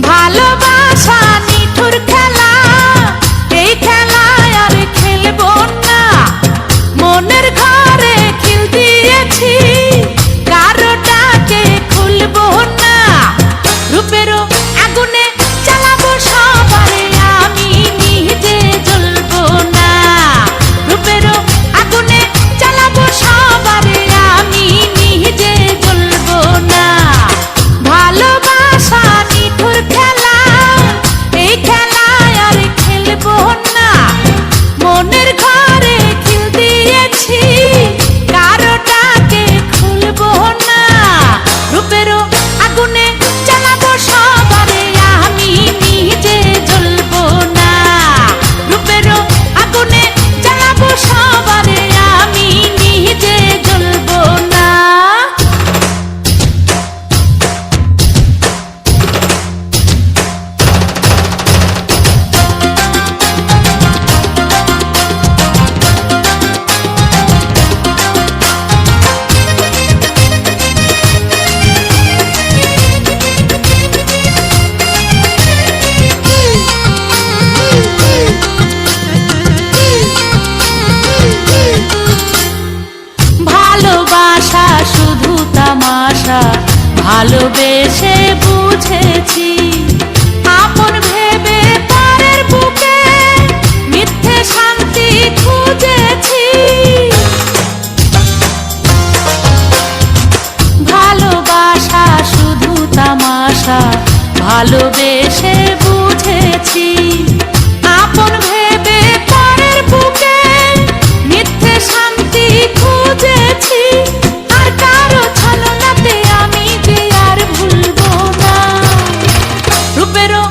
ভালোবাসা নিঠুর খেলা, এই খেলায় আর খেলবো না। মনের ঘরে খিল দিয়েছি, কারোটাকে খুলবো না। রূপেরও আগুনে জ্বালাবো সবারে, আমি নিজে জ্বলবো না। রূপেরও আগুনে জ্বালাবো সবারে, আমি নিজে জ্বলবো না। ভালোবাসা নিঠুর খেলা, এই খেলায় আর খেলবো না। মনের ঘরে খিল দিয়েছি, কারোটাকে খুলবো না। রূপেরও আগুনে জ্বালাবো সবারে, আমি নিজে জ্বলবো না। রূপেরও আগুনে জ্বালাবো সবারে, আমি নিজে জ্বলবো না। ভালোবাসা শুধু তামাশা, ভালোবেসে বুঝেছি। আপন ভেবে পরের বুকে মিথ্যে শান্তি খুঁজেছি। ভালোবাসা শুধু তামাশা, ভালোবেসে বুঝেছি। আপন ভেবে পরের বুকে মিথ্যে শান্তি খুঁজেছি। আর কারো ছলনাতে আমি যে আর ভুলবো না। রূপেরও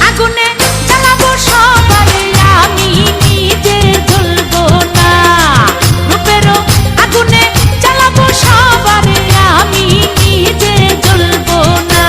আগুনে জ্বালাবো সবারে, আমি নিজে জ্বলবো না। রূপেরও আগুনে জ্বালাবো সবারে, আমি নিজে জ্বলবো না।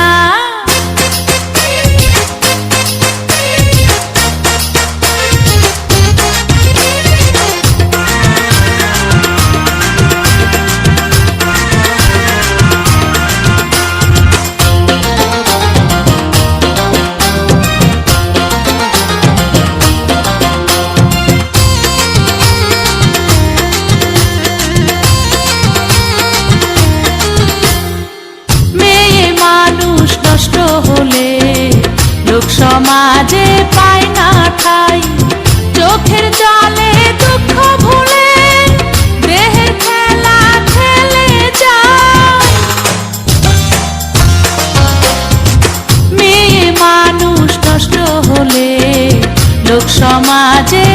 মেয়ে মানুষ নষ্ট হলে লোক সমাজে পায় না ঠাই। চোখের জলে দুঃখ ভুলে দেহের খেলা খেলে যায়। মেয়ে মানুষ নষ্ট হলে লোক সমাজে